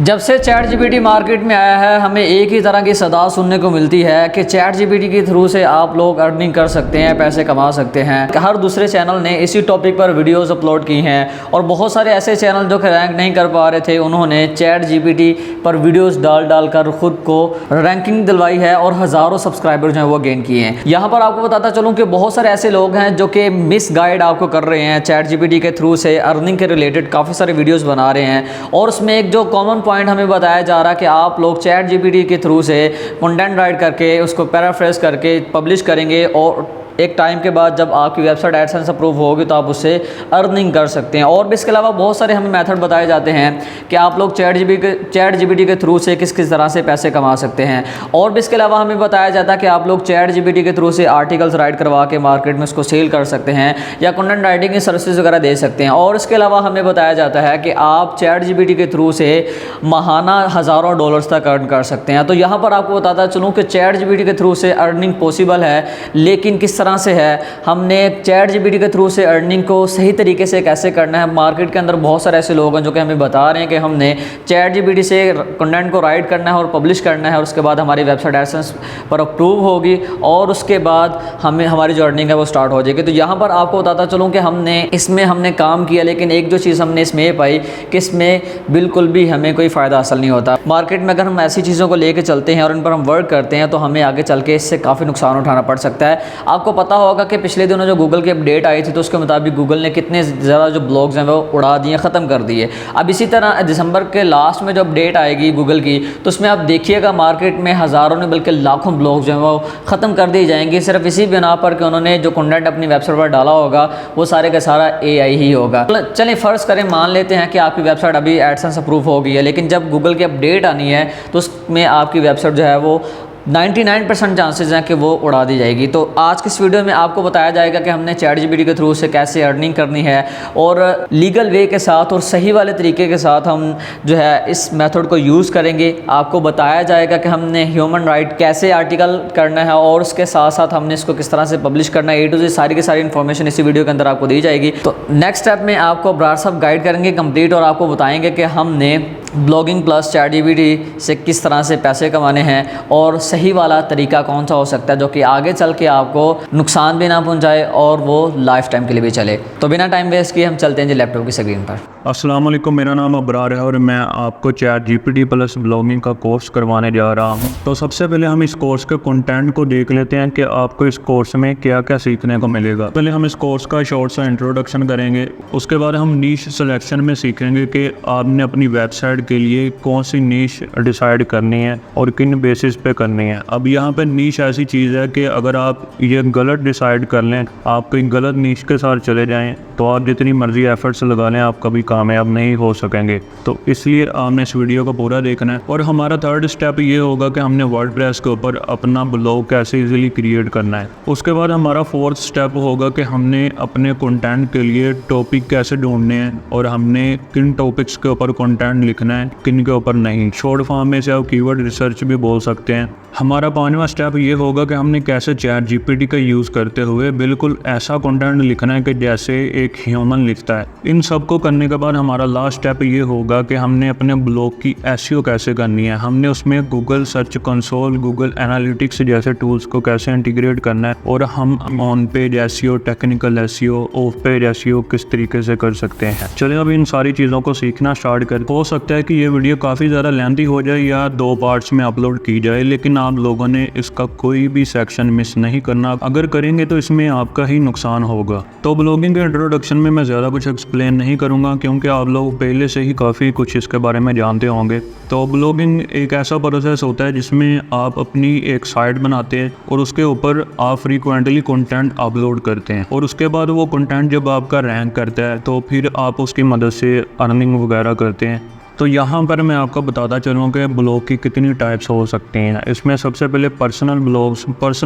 जब से chat GPT market में आया है हमें एक ही तरह की सदा सुनने को मिलती है कि चैट जीपीटी के थ्रू से आप लोग अर्निंग कर सकते हैं, पैसे कमा सकते हैं। हर दूसरे चैनल ने इसी टॉपिक पर वीडियोस अपलोड की हैं और बहुत सारे ऐसे चैनल जो कि रैंक नहीं कर पा रहे थे उन्होंने चैट जीपीटी पर वीडियोस डाल कर खुद को रैंकिंग दिलवाई है और हज़ारों सब्सक्राइबर जो हैं वो गेन किए हैं। यहाँ पर आपको बताता चलूँ कि बहुत सारे ऐसे लोग हैं जो कि मिस गाइड आपको कर रहे हैं, चैट जीपीटी के थ्रू से अर्निंग के रिलेटेड काफ़ी सारे वीडियोज़ बना रहे हैं और उसमें एक जो कॉमन पॉइंट हमें बताया जा रहा है कि आप लोग चैट जीपीटी के थ्रू से कंटेंट राइट करके उसको पैराफ्रेज करके पब्लिश करेंगे और एक टाइम के बाद जब आपकी वेबसाइट एडसेंस अप्रूव होगी तो आप उससे अर्निंग कर सकते हैं। और भी इसके अलावा बहुत सारे हमें मेथड बताए जाते हैं कि आप लोग चैट जीपीटी के थ्रू से किस किस तरह से पैसे कमा सकते हैं। और भी इसके अलावा हमें बताया जाता है कि आप लोग चैट जीपीटी के थ्रू से आर्टिकल्स राइट करवा के मार्केट में उसको सेल कर सकते हैं या कंटेंट राइटिंग की सर्विसेज वगैरह दे सकते हैं। और इसके अलावा हमें बताया जाता है कि आप चैट जीपीटी के थ्रू से माहाना हज़ारों डॉलर्स तक अर्न कर सकते हैं। तो यहाँ पर आपको बताता चलूँ कि चैट जीपीटी के थ्रू से अर्निंग पॉसिबल है, लेकिन किस तरह से है, हमने चैट जीपीटी के थ्रू से अर्निंग को सही तरीके से कैसे करना है। मार्केट के अंदर बहुत सारे ऐसे लोग हैं जो कि हमें बता रहे हैं कि हमने चैट जीपीटी से कंटेंट को राइट करना है और पब्लिश करना है और उसके बाद हमारी वेबसाइट एडसेंस पर अप्रूव होगी और उसके बाद हमें हमारी जो अर्निंग है वो स्टार्ट हो जाएगी। तो यहाँ पर आपको बताता चलूँ कि हमने काम किया, लेकिन एक जो चीज़ हमने इसमें ये पाई कि इसमें बिल्कुल भी हमें कोई फ़ायदा हासिल नहीं होता। मार्केट में अगर हम ऐसी चीज़ों को लेकर चलते हैं और इन पर हम वर्क करते हैं तो हमें आगे चल के इससे काफ़ी नुकसान उठाना पड़ सकता है। आपको पता होगा कि पिछले दिनों जो गूगल की अपडेट आई थी तो उसके मुताबिक गूगल ने कितने ज़्यादा जो ब्लॉग्स हैं वो उड़ा दिए, ख़त्म कर दिए। अब इसी तरह दिसंबर के लास्ट में जो अपडेट आएगी गूगल की तो उसमें आप देखिएगा मार्केट में हज़ारों ने बल्कि लाखों ब्लॉग्स जो हैं वो ख़त्म कर दिए जाएंगे सिर्फ इसी बिना पर कि उन्होंने जो कंटेंट अपनी वेबसाइट पर डाला होगा वो सारे का सारा AI ही होगा। चलिए फ़र्ज़ करें, मान लेते हैं कि आपकी वेबसाइट अभी एडसेंस अप्रूव हो गई है, लेकिन जब गूगल की अपडेट आनी है तो उसमें आपकी वेबसाइट जो है वो 99% चांसेस हैं कि वो उड़ा दी जाएगी। तो आज की इस वीडियो में आपको बताया जाएगा कि हमने चैट जीपीटी के थ्रू से कैसे अर्निंग करनी है और लीगल वे के साथ और सही वाले तरीके के साथ हम जो है इस मेथड को यूज़ करेंगे। आपको बताया जाएगा कि हमने ह्यूमन राइट कैसे आर्टिकल करना है और उसके साथ साथ हमने इसको किस तरह से पब्लिश करना है। A to Z सारी की सारी इन्फॉर्मेशन इसी वीडियो के अंदर आपको दी जाएगी। तो नेक्स्ट स्टेप में आपको ब्रार साहब गाइड करेंगे कंप्लीट और आपको बताएंगे कि हमने ब्लॉगिंग प्लस चैट जीपीटी से किस तरह से पैसे कमाने हैं और सही वाला तरीका कौन सा हो सकता है जो कि आगे चल के आपको नुकसान भी ना पहुंचाए और वो लाइफ टाइम के लिए भी चले। तो बिना टाइम वेस्ट किए हम चलते हैं जी लैपटॉप की स्क्रीन पर। अस्सलाम वालेकुम, मेरा नाम अबरार है और मैं आपको चैट जीपीटी प्लस ब्लॉगिंग का कोर्स करवाने जा रहा हूं। तो सबसे पहले हम इस कोर्स के कंटेंट को देख लेते हैं कि आपको इस कोर्स में क्या क्या सीखने को मिलेगा। पहले हम इस कोर्स का शॉर्ट सा इंट्रोडक्शन करेंगे, उसके बाद हम नीश सिलेक्शन में सीखेंगे कि आपने अपनी वेबसाइट के लिए कौन सी नीश डिसाइड करनी है और किन बेसिस पे करनी है। अब यहाँ पे नीश ऐसी चीज़ है कि अगर आप ये गलत डिसाइड कर लें, आप कोई गलत नीश के साथ चले जाएं तो आप जितनी मर्जी एफर्ट्स लगा लें आप कभी कामयाब नहीं हो सकेंगे। तो इसलिए आपने इस वीडियो को पूरा देखना है। और हमारा थर्ड स्टेप ये होगा कि हमने वर्डप्रेस के ऊपर अपना ब्लॉग कैसे इजीली क्रिएट करना है। उसके बाद हमारा फोर्थ स्टेप होगा कि हमने अपने कंटेंट के लिए टॉपिक कैसे ढूंढने हैं और हमने किन टॉपिक्स के ऊपर कंटेंट लिखना है, किन के ऊपर नहीं। शॉर्ट फॉर्म में से आप कीवर्ड रिसर्च भी बोल सकते हैं। हमारा पांचवा स्टेप ये होगा कि हमने कैसे चैट जीपीटी का यूज़ करते हुए बिल्कुल ऐसा कंटेंट लिखना है कि जैसे एक ह्यूमन लिखता है। इन सब को करने के बाद हमारा लास्ट स्टेप ये होगा कि हमने अपने ब्लॉग की एसईओ कैसे करनी है। हमने उसमें Google search console, Google analytics जैसे टूल्स को कैसे इंटीग्रेट करना है और हम on page SEO, technical SEO, of page SEO किस तरीके से कर सकते हैं। चलिए अब इन सारी चीज़ों को सीखना स्टार्ट कर। हो सकता है कि ये वीडियो काफ़ी ज़्यादा लेंथी हो जाए या 2 पार्ट्स में अपलोड की जाए, लेकिन आप लोगों ने इसका कोई भी सेक्शन मिस नहीं करना। अगर करेंगे तो इसमें आपका ही नुकसान होगा। तो ब्लॉगिंग के इंट्रोडक्शन में मैं ज़्यादा कुछ एक्सप्लेन नहीं करूंगा क्योंकि आप लोग पहले से ही काफ़ी कुछ इसके बारे में जानते होंगे। तो ब्लॉगिंग एक ऐसा प्रोसेस होता है जिसमें आप अपनी एक साइट बनाते हैं और उसके ऊपर आप फ्रीक्वेंटली कंटेंट अपलोड करते हैं और उसके बाद वो कंटेंट जब आपका रैंक करता है तो फिर आप उसकी मदद से अर्निंग वगैरह करते हैं। तो यहाँ पर मैं आपको बताता चलूँ कि ब्लॉग की कितनी टाइप्स हो सकती हैं। इसमें सबसे पहले पर्सनल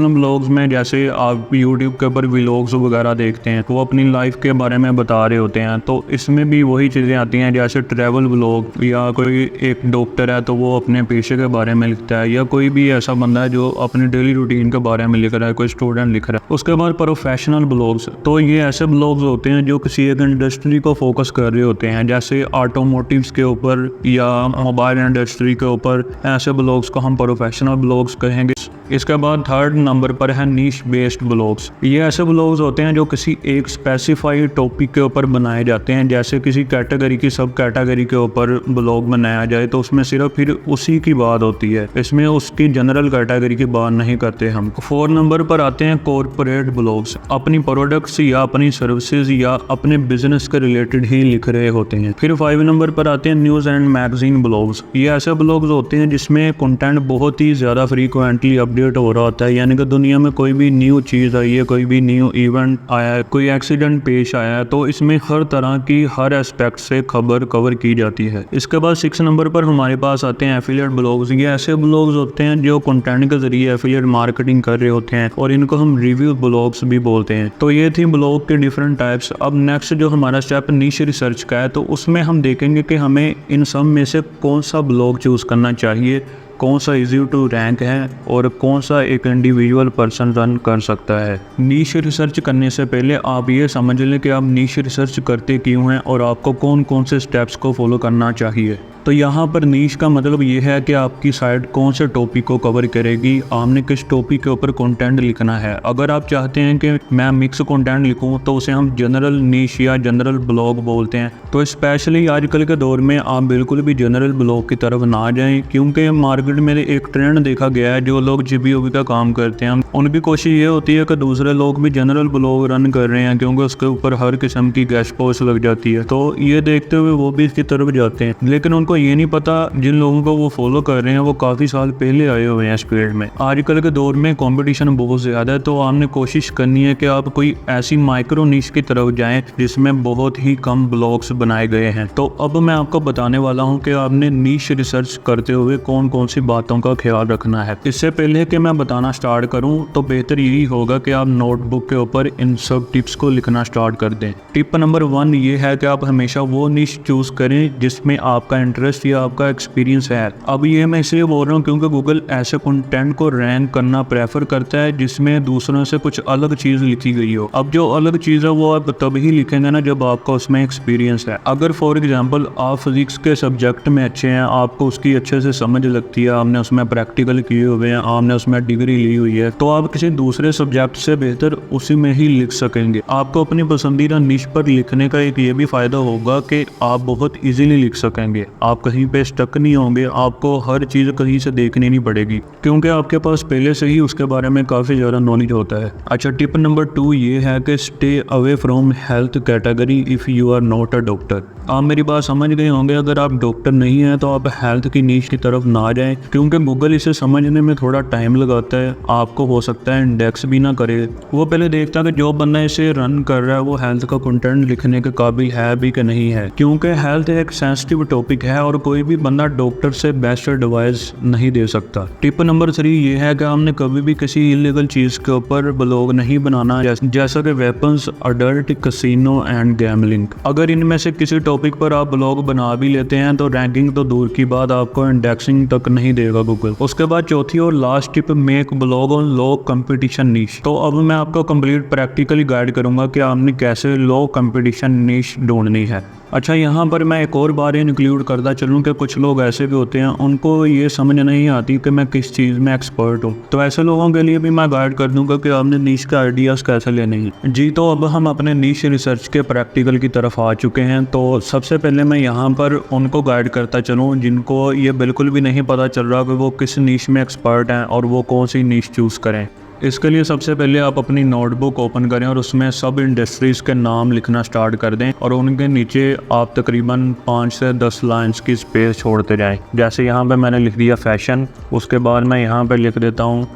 ब्लॉग्स में जैसे आप यूट्यूब के ऊपर व्लॉग्स वगैरह देखते हैं तो वो अपनी लाइफ के बारे में बता रहे होते हैं। तो इसमें भी वही चीज़ें आती हैं जैसे ट्रैवल ब्लॉग, या कोई एक डॉक्टर है तो वो अपने पेशे के बारे में लिखता है, या कोई भी ऐसा बंदा है जो अपनी डेली रूटीन के बारे में लिख रहा है, कोई स्टूडेंट लिख रहा है। उसके बाद प्रोफेशनल ब्लॉग्स, तो ये ऐसे ब्लॉग्स होते हैं जो किसी एक इंडस्ट्री को फोकस कर रहे होते हैं, जैसे ऑटोमोटिव्स के ऊपर ऊपर या मोबाइल इंडस्ट्री के ऊपर, ऐसे ब्लॉग्स को हम प्रोफेशनल ब्लॉग्स कहेंगे। इसके बाद थर्ड नंबर पर है नीश बेस्ड ब्लॉग्स। ये ऐसे ब्लॉग्स होते हैं जो किसी एक स्पेसिफाइड टॉपिक के ऊपर बनाए जाते हैं, जैसे किसी कैटेगरी की सब कैटेगरी के ऊपर ब्लॉग बनाया जाए तो उसमें सिर्फ फिर उसी की बात होती है, इसमें उसकी जनरल कैटेगरी की बात नहीं करते हम। 4 नंबर पर आते हैं कॉर्पोरेट ब्लॉग्स। अपनी प्रोडक्ट्स या अपनी सर्विसेज या अपने बिजनेस के रिलेटेड ही लिख रहे होते हैं। फिर 5 नंबर पर आते हैं न्यूज़ एंड मैगजीन ब्लॉग्स। ये ऐसे ब्लॉग्स होते हैं जिसमें कंटेंट बहुत ही ज़्यादा फ्रीक्वेंटली अपडेट हो रहा होता है, यानी कि दुनिया में कोई भी न्यू चीज़ आई है, कोई भी न्यू इवेंट आया है, कोई एक्सीडेंट पेश आया है, तो इसमें हर तरह की हर एस्पेक्ट से खबर कवर की जाती है। इसके बाद 6 नंबर पर हमारे पास आते हैं एफिलिएट ब्लॉग्स। ये ऐसे ब्लॉग्स होते हैं जो कंटेंट के जरिए एफिलिएट मार्केटिंग कर रहे होते हैं और इनको हम रिव्यू ब्लॉग्स भी बोलते हैं। तो ये थी ब्लॉग के डिफरेंट टाइप्स। अब नेक्स्ट जो हमारा स्टेप नीश रिसर्च का है, तो उसमें हम देखेंगे कि हमें इन सब में से कौन सा ब्लॉग चूज़ करना चाहिए, कौन सा इजी टू रैंक है और कौन सा एक इंडिविजुअल पर्सन रन कर सकता है। नीश रिसर्च करने से पहले आप ये समझ लें कि आप नीश रिसर्च करते क्यों हैं और आपको कौन कौन से स्टेप्स को फॉलो करना चाहिए। तो यहाँ पर नीश का मतलब ये है कि आपकी साइट कौन से टॉपिक को कवर करेगी, आपने किस टॉपिक के ऊपर कंटेंट लिखना है। अगर आप चाहते हैं कि मैं मिक्स कंटेंट लिखूँ तो उसे हम जनरल नीश या जनरल ब्लॉग बोलते हैं। तो स्पेशली आजकल के दौर में आप बिल्कुल भी जनरल ब्लॉग की तरफ ना जाएं, क्योंकि मार्केट में एक ट्रेंड देखा गया है, जो लोग जीबीओबी का काम करते हैं उनकी कोशिश ये होती है कि दूसरे लोग भी जनरल ब्लॉग रन कर रहे हैं, क्योंकि उसके ऊपर हर किस्म की गेस्ट पोस्ट लग जाती है। तो ये देखते हुए वो भी इसकी तरफ जाते हैं, लेकिन उनको ये नहीं पता जिन लोगों को वो फॉलो कर रहे हैं वो काफ़ी साल पहले आए हुए हैं इस फील्ड में। आजकल के दौर में कंपटीशन बहुत ज़्यादा है, तो आपने कोशिश करनी है कि आप कोई ऐसी माइक्रो नीश की तरफ जाएं जिसमें बहुत ही कम ब्लॉग्स बनाए गए हैं। तो अब मैं आपको बताने वाला हूं कि आपने नीश रिसर्च करते हुए कौन कौन सी बातों का ख्याल रखना है। इससे पहले कि मैं बताना स्टार्ट करूं तो बेहतर यही होगा कि आप नोटबुक के ऊपर इन सब टिप्स को लिखना स्टार्ट कर दें। टिप नंबर 1 ये है कि आप हमेशा वो नीश चूज़ करें जिसमें आपका इंटरेस्ट या आपका एक्सपीरियंस है। अब ये मैं इसलिए बोल रहा हूँ क्योंकि गूगल ऐसे कंटेंट को रैंक करना प्रेफर करता है जिसमें दूसरों से कुछ अलग चीज़ लिखी गई हो। अब जो अलग चीज़ है वो आप तभी लिखेंगे ना जब आपका उसमें एक्सपीरियंस है। अगर फॉर एग्जांपल आप फिजिक्स के सब्जेक्ट में अच्छे हैं, आपको उसकी अच्छे से समझ लगती है, आपने उसमें प्रैक्टिकल किए हुए हैं, आपने उसमें डिग्री ली हुई है, तो आप किसी दूसरे सब्जेक्ट से बेहतर उसी में ही लिख सकेंगे। आपको अपनी पसंदीदा निश पर लिखने का एक ये भी फ़ायदा होगा कि आप बहुत ईजीली लिख सकेंगे, आप कहीं पे स्टक नहीं होंगे, आपको हर चीज़ कहीं से देखनी नहीं पड़ेगी क्योंकि आपके पास पहले से ही उसके बारे में काफ़ी ज़्यादा नॉलेज होता है। अच्छा, टिप नंबर 2 ये है कि stay away from health category if you are not a doctor. आप मेरी बात समझ गए होंगे, अगर आप डॉक्टर नहीं हैं तो आप हेल्थ की नीश की तरफ ना जाएं, क्योंकि गूगल इसे समझने में थोड़ा टाइम लगाता है, आपको हो सकता है इंडेक्स भी ना करे। वो पहले देखता है कि जो बंदा इसे रन कर रहा है वो हेल्थ का कंटेंट लिखने के काबिल है भी कि नहीं है, क्योंकि हेल्थ एक सेंसिटिव टॉपिक है और कोई भी बंदा डॉक्टर से बेस्ट एडवाइस नहीं दे सकता। टिप नंबर 3 ये है कि आपने कभी भी किसी इलीगल चीज़ के ऊपर ब्लॉग नहीं बनाना, जैसा कि weapons, adult, casino and gambling. अगर इनमें से किसी टॉपिक पर आप ब्लॉग बना भी लेते हैं तो रैंकिंग तो दूर की बात, आपको इंडेक्सिंग तक नहीं देगा गूगल। उसके बाद चौथी और last tip, make blog on low competition niche. तो अब मैं आपको कंप्लीट प्रैक्टिकली गाइड करूंगा कि आपने कैसे लो कंपटीशन नीश ढूंढनी है। अच्छा, यहाँ पर मैं एक और बार इंक्लूड करता चलूँ कि कुछ लोग ऐसे भी होते हैं उनको ये समझ नहीं आती कि मैं किस चीज़ में एक्सपर्ट हूँ, तो ऐसे लोगों के लिए भी मैं गाइड कर दूँगा कि आपने नीश के आइडियाज़ कैसे लेने हैं। जी, तो अब हम अपने नीश रिसर्च के प्रैक्टिकल की तरफ आ चुके हैं। तो सबसे पहले मैं यहाँ पर उनको गाइड करता चलूँ जिनको ये बिल्कुल भी नहीं पता चल रहा कि वो किस नीश में एक्सपर्ट हैं और वो कौन सी नीश चूज़ करें। इसके लिए सबसे पहले आप अपनी नोटबुक ओपन करें और उसमें सब इंडस्ट्रीज़ के नाम लिखना स्टार्ट कर दें और उनके नीचे आप तकरीबन 5 से 10 लाइंस की स्पेस छोड़ते जाएं। जैसे यहाँ पे मैंने लिख दिया फैशन, उसके बाद मैं यहाँ पे लिख देता हूँ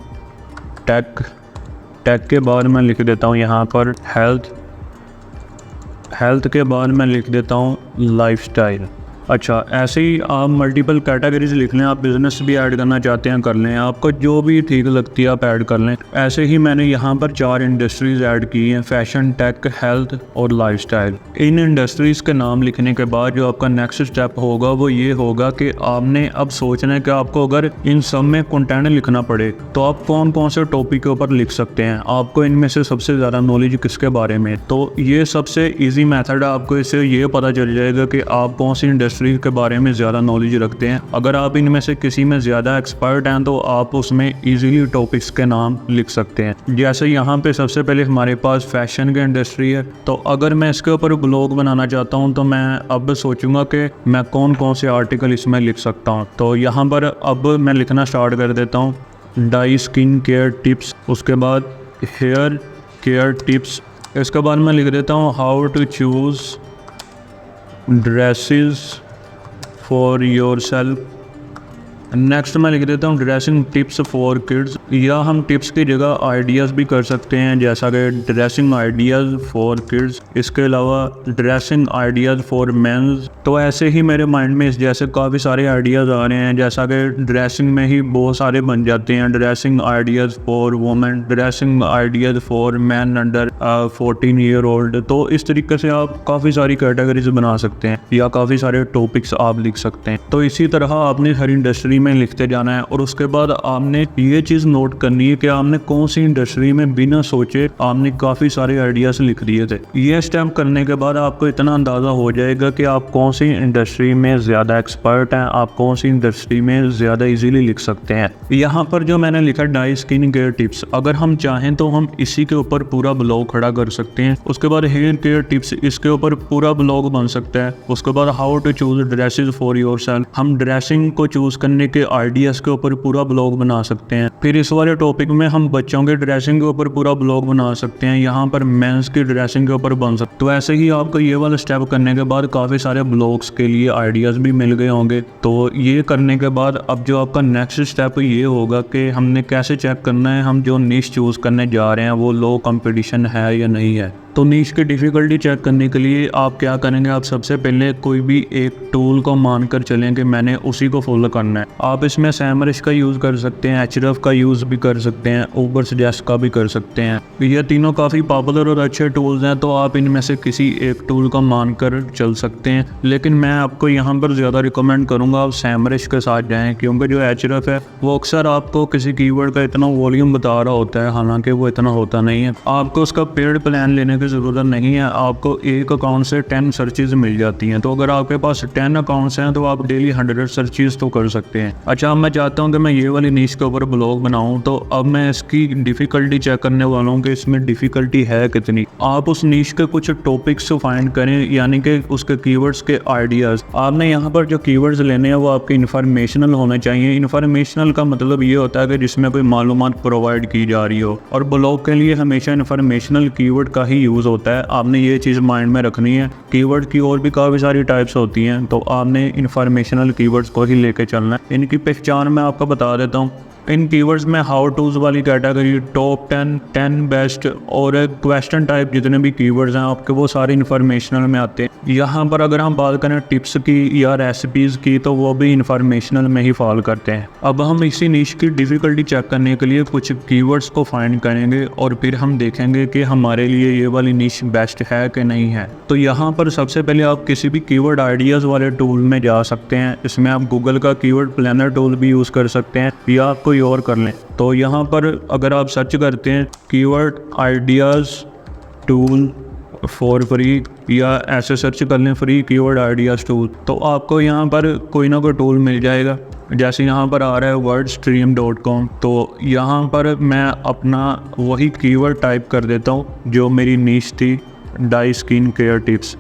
टेक, टेक के बाद मैं लिख देता हूँ यहाँ पर हेल्थ, हेल्थ के बाद मैं लिख देता हूँ लाइफस्टाइल। अच्छा, ऐसे ही आप मल्टीपल कैटेगरीज लिख लें, आप बिज़नेस भी ऐड करना चाहते हैं कर लें, आपको जो भी ठीक लगती है आप ऐड कर लें। ऐसे ही मैंने यहाँ पर 4 इंडस्ट्रीज़ ऐड की हैं, फैशन, टेक, हेल्थ और लाइफस्टाइल। इन इंडस्ट्रीज़ के नाम लिखने के बाद जो आपका नेक्स्ट स्टेप होगा वो ये होगा कि आपने अब सोचना है कि आपको अगर इन सब में कंटेंट लिखना पड़े तो आप कौन कौन से टॉपिक के ऊपर लिख सकते हैं, आपको इनमें से सबसे ज़्यादा नॉलेज किसके बारे में। तो ये सबसे ईजी मेथड है, आपको इससे ये पता चल जाएगा कि आप कौन सी इंडस्ट्री इंडस्ट्री के बारे में ज़्यादा नॉलेज रखते हैं। अगर आप इनमें से किसी में ज़्यादा एक्सपर्ट हैं तो आप उसमें ईजीली टॉपिक्स के नाम लिख सकते हैं। जैसे यहाँ पे सबसे पहले हमारे पास फैशन की इंडस्ट्री है, तो अगर मैं इसके ऊपर ब्लॉग बनाना चाहता हूँ तो मैं अब सोचूंगा कि मैं कौन कौन से आर्टिकल इसमें लिख सकता हूँ। तो यहाँ पर अब मैं लिखना स्टार्ट कर देता हूँ। डाई स्किन केयर टिप्स, उसके बाद हेयर केयर टिप्स, इसके बाद मैं लिख देता हूँ how to choose dresses for yourself. Next मैं लिख देता हूँ ड्रेसिंग टिप्स फॉर किड्स, या हम टिप्स की जगह आइडियाज़ भी कर सकते हैं, जैसा कि ड्रेसिंग आइडियाज़ फॉर किड्स, इसके अलावा ड्रेसिंग आइडियाज़ फॉर मेंस। तो ऐसे ही मेरे माइंड में इस जैसे काफ़ी सारे आइडियाज़ आ रहे हैं, जैसा कि ड्रेसिंग में ही बहुत सारे बन जाते हैं, dressing ideas for women, dressing ideas for man under 14 year old. तो इस तरीके से आप काफ़ी सारी कैटेगरीज बना सकते हैं या काफ़ी सारे टॉपिक्स आप लिख सकते हैं। तो इसी तरह आपने हर इंडस्ट्री में लिखते जाना है, और उसके बाद आपने ये चीज़ नोट करनी है कि आपने कौन सी इंडस्ट्री में बिना सोचे आपने काफ़ी सारे आइडियाज़ लिख दिए थे। ये स्टेप करने के बाद आपको इतना अंदाज़ा हो जाएगा कि आप कौन सी इंडस्ट्री में ज़्यादा एक्सपर्ट हैं, आप कौन सी इंडस्ट्री में ज़्यादा इजीली लिख सकते हैं। यहाँ पर जो मैंने लिखा डाई स्किन केयर टिप्स, अगर हम चाहें तो हम इसी के ऊपर पूरा ब्लॉग खड़ा कर सकते हैं। उसके बाद हेयर केयर टिप्स, इसके ऊपर पूरा ब्लॉग बन सकता है। उसके बाद how to choose dresses for yourself, हम ड्रेसिंग को चूज़ करने के आइडियाज़ के ऊपर पूरा ब्लॉग बना सकते हैं। फिर इस वाले टॉपिक में हम बच्चों के ड्रेसिंग के ऊपर पूरा ब्लॉग बना सकते हैं, यहाँ पर मेंस की ड्रेसिंग के ऊपर बन सकते। तो ऐसे ही आपको ये वाला स्टेप करने के बाद काफ़ी सारे ब्लॉग्स के लिए आइडियाज़ भी मिल गए होंगे। तो ये करने के बाद अब जो आपका नेक्स्ट स्टेप ये होगा कि हमने कैसे चेक करना है हम जो निश चूज़ करने जा रहे हैं वो लो कंपटीशन है या नहीं है। तो नीश की डिफ़िकल्टी चेक करने के लिए आप क्या करेंगे, आप सबसे पहले कोई भी एक टूल को मानकर चलें कि मैंने उसी को फॉलो करना है। आप इसमें सैमरिश का यूज़ कर सकते हैं, एचरफ का यूज़ भी कर सकते हैं, उबरसजेस्ट का भी कर सकते हैं। ये तीनों काफ़ी पॉपुलर और अच्छे टूल्स हैं, तो आप इनमें से किसी एक टूल को मानकर चल सकते हैं। लेकिन मैं आपको यहाँ पर ज़्यादा रिकमेंड करूँगा आप सैमरिश के साथ जाएँ, क्योंकि जो एचरफ है वो अक्सर आपको किसी कीवर्ड का इतना वॉल्यूम बता रहा होता है, हालांकि वो इतना होता नहीं है। आपको उसका पेड प्लान लेने की ज़रूरत नहीं है, आपको एक अकाउंट से 10 सर्चेज मिल जाती हैं। तो अगर आपके पास 10 अकाउंट्स हैं तो आप डेली 100 सर्चेज तो कर सकते हैं। अच्छा, अब मैं चाहता हूं कि मैं ये वाली नीश के ऊपर ब्लॉग बनाऊं, तो अब मैं इसकी डिफ़िकल्टी चेक करने वाला हूं कि इसमें डिफ़िकल्टी है कितनी। आप उस नीश के कुछ टॉपिक्स फाइंड करें, यानी कि उसके कीवर्ड्स के आइडियाज़। आपने यहाँ पर जो कीवर्ड्स लेने हैं वो आपके इन्फॉर्मेशनल होने चाहिए। इन्फॉर्मेशनल का मतलब ये होता है कि जिसमें कोई मालूमात प्रोवाइड की जा रही हो, और ब्लॉग के लिए हमेशा इन्फॉर्मेशनल कीवर्ड का ही यूज़ होता है। आपने ये चीज़ माइंड में रखनी है। कीवर्ड की और भी काफ़ी सारी टाइप्स होती हैं, तो आपने इन्फॉर्मेशनल कीवर्ड्स को ही लेके चलना है। इनकी पहचान मैं आपको बता देता हूँ। इन कीवर्ड्स में हाउ टूज वाली कैटेगरी, टॉप 10 बेस्ट और क्वेश्चन टाइप जितने भी कीवर्ड्स हैं आपके वो सारे इन्फॉर्मेशनल में आते हैं। यहाँ पर अगर हम बात करें टिप्स की या रेसिपीज़ की तो वो भी इन्फॉर्मेशनल में ही फॉल करते हैं। अब हम इसी निश की डिफ़िकल्टी चेक करने के लिए कुछ कीवर्ड्स को फाइंड करेंगे और फिर हम देखेंगे कि हमारे लिए ये वाली निश बेस्ट है कि नहीं है। तो यहाँ पर सबसे पहले आप किसी भी कीवर्ड आइडियाज़ वाले टूल में जा सकते हैं। इसमें आप गूगल का कीवर्ड प्लानर टूल भी यूज़ कर सकते हैं या आप कोई और कर लें। तो यहाँ पर अगर आप सर्च करते हैं keyword ideas tool for free, या ऐसे सर्च कर लें फ्री कीवर्ड आइडियाज़ टूल, तो आपको यहाँ पर कोई ना कोई टूल मिल जाएगा। जैसे यहाँ पर आ रहा है wordstream.com, तो यहाँ पर मैं अपना वही कीवर्ड टाइप कर देता हूँ जो मेरी नीश थी, dry skin care tips.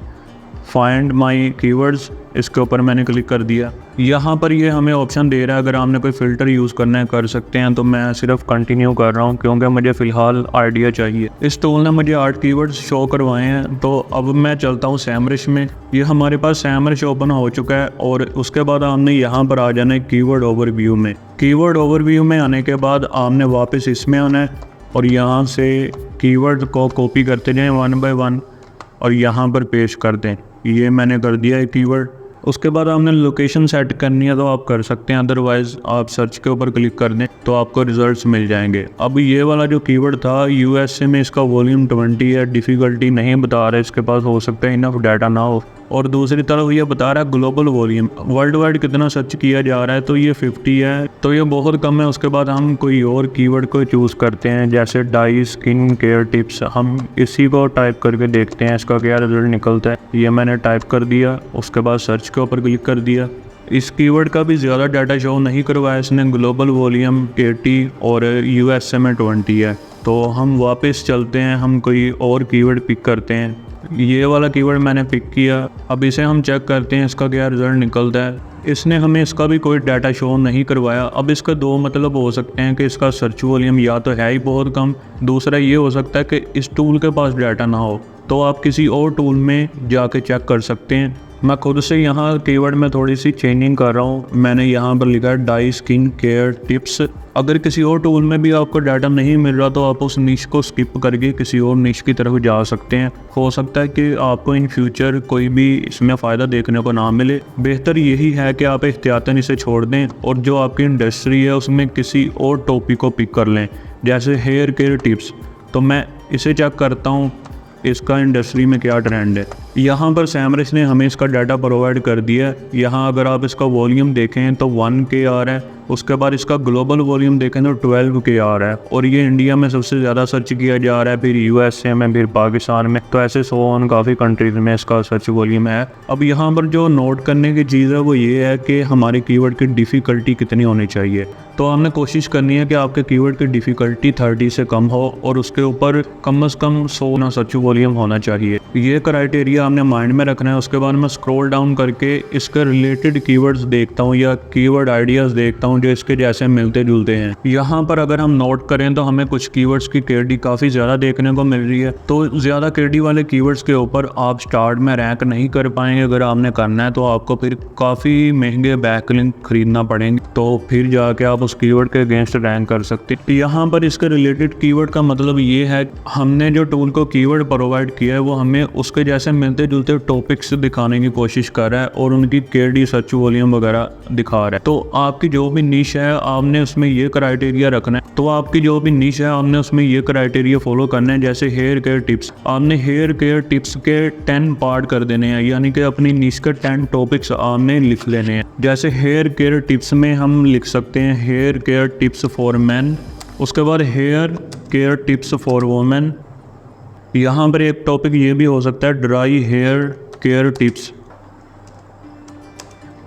Find my keywords, इसके ऊपर मैंने क्लिक कर दिया। यहाँ पर ये हमें ऑप्शन दे रहा है, अगर आपने कोई फ़िल्टर यूज़ करना है कर सकते हैं। तो मैं सिर्फ कंटिन्यू कर रहा हूँ क्योंकि मुझे फ़िलहाल आइडिया चाहिए। इस टूल ने मुझे 8 कीवर्ड्स शो करवाए हैं। तो अब मैं चलता हूँ सैमरिश में। ये हमारे पास सैमरिश ओपन हो चुका है और उसके बाद आपने यहाँ पर आ जाना है कीवर्ड ओवरव्यू में। कीवर्ड ओवरव्यू में आने के बाद आपने वापस इसमें आना है और यहाँ से कीवर्ड को कॉपी करते जाएँ 1 बाय 1 और यहाँ पर पेश कर दें। ये मैंने कर दिया है कीवर्ड। उसके बाद आपने लोकेशन सेट करनी है तो आप कर सकते हैं, अदरवाइज़ आप सर्च के ऊपर क्लिक कर दें तो आपको रिजल्ट्स मिल जाएंगे। अब ये वाला जो कीवर्ड था यूएसए में, इसका वॉल्यूम 20 है, डिफ़िकल्टी नहीं बता रहा है, इसके पास हो सकता है इनफ डाटा ना हो। और दूसरी तरफ ये बता रहा है ग्लोबल वॉल्यूम, वर्ल्ड वाइड कितना सर्च किया जा रहा है, तो ये 50 है, तो ये बहुत कम है। उसके बाद हम कोई और कीवर्ड को चूज़ करते हैं, जैसे डाई स्किन केयर टिप्स। हम इसी को टाइप करके देखते हैं इसका क्या रिजल्ट निकलता है। ये मैंने टाइप कर दिया, उसके बाद सर्च के ऊपर क्लिक कर दिया। इस कीवर्ड का भी ज़्यादा डाटा शो नहीं करवाया इसने, ग्लोबल वॉल्यूम 80 और USA में 20 है। तो हम वापस चलते हैं, हम कोई और कीवर्ड पिक करते हैं। ये वाला कीवर्ड मैंने पिक किया। अब इसे हम चेक करते हैं इसका क्या रिज़ल्ट निकलता है। इसने हमें इसका भी कोई डाटा शो नहीं करवाया। अब इसका दो मतलब हो सकते हैं कि इसका सर्च वॉल्यूम या तो है ही बहुत कम, दूसरा ये हो सकता है कि इस टूल के पास डाटा ना हो, तो आप किसी और टूल में जाके चेक कर सकते हैं। मैं खुद से यहाँ कीवर्ड में थोड़ी सी चेंजिंग कर रहा हूँ। मैंने यहाँ पर लिखा है डाई स्किन केयर टिप्स। अगर किसी और टूल में भी आपको डाटा नहीं मिल रहा तो आप उस निश को स्किप करके किसी और निश की तरफ जा सकते हैं। हो सकता है कि आपको इन फ्यूचर कोई भी इसमें फ़ायदा देखने को ना मिले। बेहतर यही है कि आप एहतियातन इसे छोड़ दें और जो आपकी इंडस्ट्री है उसमें किसी और टॉपिक को पिक कर लें, जैसे हेयर केयर टिप्स। तो मैं इसे चेक करता हूँ इसका इंडस्ट्री में क्या ट्रेंड है। यहाँ पर सैमरस ने हमें इसका डाटा प्रोवाइड कर दिया है। यहाँ अगर आप इसका वॉल्यूम देखें तो 1K आ रहा है, उसके बाद इसका ग्लोबल वॉल्यूम देखें तो 12K आ रहा है, और ये इंडिया में सबसे ज़्यादा सर्च किया जा रहा है, फिर USA में, फिर पाकिस्तान में, तो ऐसे 100 काफ़ी कंट्रीज़ में इसका सर्च वॉल्यूम है। अब यहाँ पर जो नोट करने की चीज़ है वो ये है कि हमारे कीवर्ड की डिफ़िकल्टी कितनी होनी चाहिए। तो हमने कोशिश करनी है कि आपके कीवर्ड की डिफ़िकल्टी 30 से कम हो और उसके ऊपर कम से कम 100 ना सर्च वॉल्यूम होना चाहिए। ये क्राइटेरिया हमने माइंड में रखना है। उसके बाद मैं स्क्रॉल डाउन करके इसके रिलेटेड कीवर्ड्स देखता हूँ या कीवर्ड आइडियाज़ देखता हूँ जो इसके जैसे मिलते जुलते हैं। यहाँ पर अगर हम नोट करें तो हमें कुछ कीवर्ड्स की केडी काफ़ी ज़्यादा देखने को मिल रही है। तो ज़्यादा केडी वाले कीवर्ड्स के ऊपर आप स्टार्ट में रैंक नहीं कर पाएंगे। अगर आपने करना है तो आपको फिर काफ़ी महंगे बैकलिंक खरीदना पड़ेंगे, तो फिर जाके आप उस कीवर्ड के अगेंस्ट रैंक कर सकते हैं। यहाँ पर इसके रिलेटेड कीवर्ड का मतलब ये है, हमने जो टूल को कीवर्ड प्रोवाइड किया है वो हमें उसके जैसे मिलते जुलते टॉपिक्स दिखाने की कोशिश कर रहा है और उनकी केडी सर्च वॉल्यूम वगैरह दिखा रहा है। तो आपकी जो भी निश है आपने उसमें ये क्राइटेरिया रखना है। तो आपकी जो भी निश है आपने उसमें ये क्राइटेरिया फॉलो करना है। जैसे हेयर केयर टिप्स, आपने हेयर केयर टिप्स के 10 पार्ट कर देने हैं, यानी कि अपनी निश के 10 टॉपिक्स आपने लिख लेने हैं। जैसे हेयर केयर टिप्स में हम लिख सकते हैं hair care tips for man, उसके बाद hair care tips for women. यहाँ पर एक टॉपिक ये भी हो सकता है ड्राई हेयर केयर टिप्स।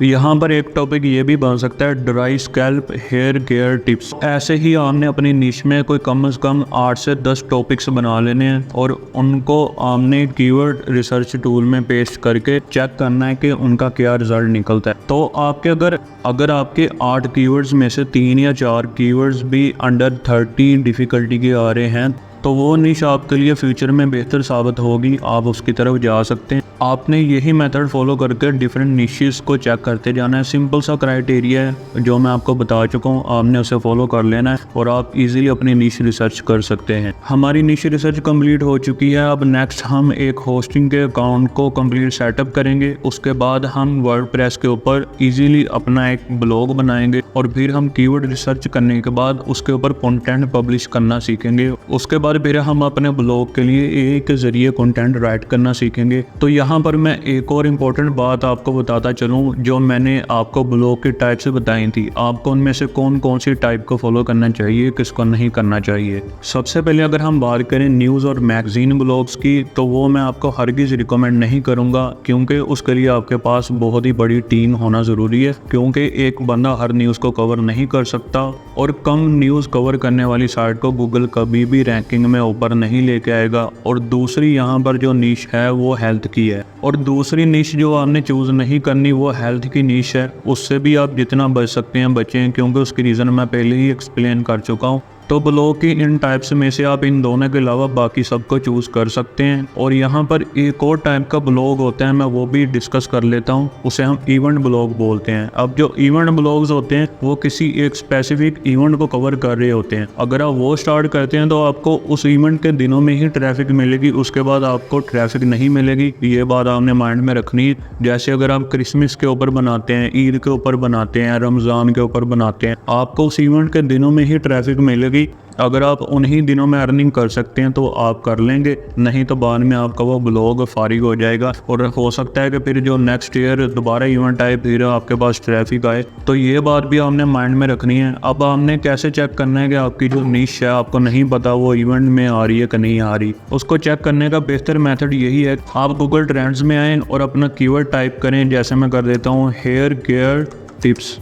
यहाँ पर एक टॉपिक ये भी बन सकता है dry scalp hair care tips. ऐसे ही आपने अपनी निश में कोई कम से कम 8 से 10 टॉपिक्स बना लेने हैं और उनको आपने कीवर्ड रिसर्च टूल में पेस्ट करके चेक करना है कि उनका क्या रिजल्ट निकलता है। तो आपके अगर आपके 8 कीवर्ड्स में से 3 या 4 कीवर्ड्स भी अंडर 30 डिफ़िकल्टी के आ रहे हैं तो वो निश आपके लिए फ्यूचर में बेहतर साबित होगी, आप उसकी तरफ जा सकते हैं। आपने यही मेथड फॉलो करके डिफरेंट निशेस को चेक करते जाना है। सिंपल सा क्राइटेरिया है जो मैं आपको बता चुका हूँ, आपने उसे फॉलो कर लेना है और आप इजीली अपनी निश रिसर्च कर सकते हैं। हमारी निश रिसर्च कंप्लीट हो चुकी है। अब नेक्स्ट हम एक होस्टिंग के अकाउंट को कंप्लीट सेटअप करेंगे। उसके बाद हम वर्डप्रेस के ऊपर इजीली अपना एक ब्लॉग बनाएंगे और फिर हम कीवर्ड रिसर्च करने के बाद उसके ऊपर कंटेंट पब्लिश करना सीखेंगे। उसके बाद फिर हम अपने ब्लॉग के लिए एक जरिए कंटेंट राइट करना सीखेंगे। तो यहाँ पर मैं एक और इम्पोर्टेंट बात आपको बताता चलूँ, जो मैंने आपको ब्लॉग की टाइप से बताई थी, आपको उनमें से कौन कौन सी टाइप को फॉलो करना चाहिए, किसको नहीं करना चाहिए। सबसे पहले अगर हम बात करें न्यूज़ और मैगजीन ब्लॉग्स की, तो वो मैं आपको हरगिज़ रिकमेंड नहीं करूँगा, क्योंकि उसके लिए आपके पास बहुत ही बड़ी टीम होना ज़रूरी है, क्योंकि एक बंदा हर न्यूज़ को कवर नहीं कर सकता और कम न्यूज़ कवर करने वाली साइट को गूगल कभी भी रैंकिंग में ऊपर नहीं लेके आएगा। और दूसरी यहाँ पर जो नीश है वो हेल्थ की है, और दूसरी नीश जो आपने चूज़ नहीं करनी वो हेल्थ की नीश है। उससे भी आप जितना बच सकते हैं बचें, क्योंकि उसकी रीज़न मैं पहले ही एक्सप्लेन कर चुका हूँ। तो ब्लॉग की इन टाइप्स में से आप इन दोनों के अलावा बाकी सबको चूज़ कर सकते हैं। और यहाँ पर एक और टाइप का ब्लॉग होता है, मैं वो भी डिस्कस कर लेता हूँ, उसे हम इवेंट ब्लॉग बोलते हैं। अब जो इवेंट ब्लॉग्स होते हैं वो किसी एक स्पेसिफिक इवेंट को कवर कर रहे होते हैं। अगर आप वो स्टार्ट करते हैं तो आपको उस इवेंट के दिनों में ही ट्रैफिक मिलेगी, उसके बाद आपको ट्रैफिक नहीं मिलेगी। ये बात आपने माइंड में रखनी है। जैसे अगर आप क्रिसमस के ऊपर बनाते हैं, ईद के ऊपर बनाते हैं, रमज़ान के ऊपर बनाते हैं, आपको उस इवेंट के दिनों में ही ट्रैफिक मिलेगी, होगी। अगर आप उन्हीं दिनों में अर्निंग कर सकते हैं तो आप कर लेंगे, नहीं तो बाद में आपका वो ब्लॉग फारिग हो जाएगा और हो सकता है कि फिर जो नेक्स्ट ईयर दोबारा इवेंट आए फिर आपके पास ट्रैफिक आए। तो ये बात भी आपने माइंड में रखनी है। अब आपने कैसे चेक करना है कि आपकी जो निश है आपको नहीं पता वो इवेंट में आ रही है कि नहीं आ रही। उसको चेक करने का बेहतर मेथड यही है, आप गूगल ट्रेंड्स में आएँ और अपना कीवर्ड टाइप करें। जैसे मैं कर देता हूँ हेयर केयर टिप्स,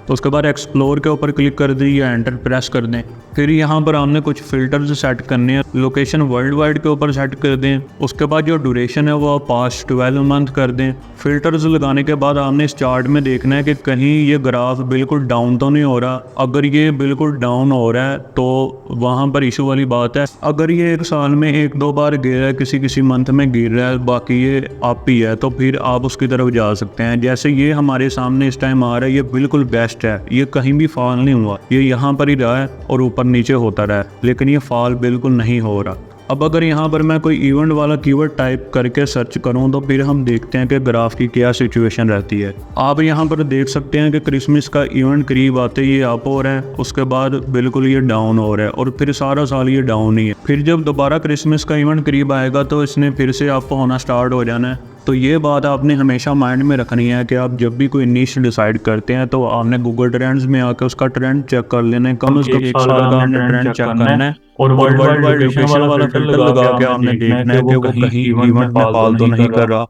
तो उसके बाद एक्सप्लोर के ऊपर क्लिक कर दें या एंटर प्रेस कर दें। फिर यहाँ पर हमने कुछ फ़िल्टर्स सेट करने हैं। लोकेशन वर्ल्ड वाइड के ऊपर सेट कर दें। उसके बाद जो ड्यूरेशन है वो आप पास्ट 12 मंथ कर दें। फ़िल्टर्स लगाने के बाद आपने इस चार्ट में देखना है कि कहीं ये ग्राफ बिल्कुल डाउन तो नहीं हो रहा। अगर ये बिल्कुल डाउन हो रहा है तो वहाँ पर इशू वाली बात है। अगर ये एक साल में 1-2 बार गिर रहा है, किसी मंथ में गिर रहा है, बाकी ये अप ही है, तो फिर आप उसकी तरफ जा सकते हैं। जैसे ये हमारे सामने इस टाइम आ रहा है, ये बिल्कुल बेस्ट है, ये कहीं भी फॉल नहीं हुआ, ये यहाँ पर ही रहा है और ऊपर नीचे होता रहा है, लेकिन ये फॉल बिल्कुल नहीं हो रहा। अब अगर यहाँ पर मैं कोई इवेंट वाला कीवर्ड टाइप करके सर्च करूँ तो फिर हम देखते हैं कि ग्राफ की क्या सिचुएशन रहती है। आप यहाँ पर देख सकते हैं कि क्रिसमस का इवेंट करीब आते ही ये अप हो रहा है, उसके बाद बिल्कुल ये डाउन हो रहा है और फिर सारा साल ये डाउन ही है। फिर जब दोबारा क्रिसमस का इवेंट करीब आएगा तो इसने फिर से अप होना स्टार्ट हो जाना है। तो ये बात आपने हमेशा माइंड में रखनी है कि आप जब भी कोई निश डिसाइड करते हैं तो आपने गूगल ट्रेंड्स में आकर उसका ट्रेंड चेक कर लेना है। कम से कम 1 साल का आपने ट्रेंड चेक करना है और वर्ल्ड वाइड लोकेशन वाला फिल्टर लगा के आपने देखना है कि वो कहीं इवेंट में फॉल तो नहीं कर रहा।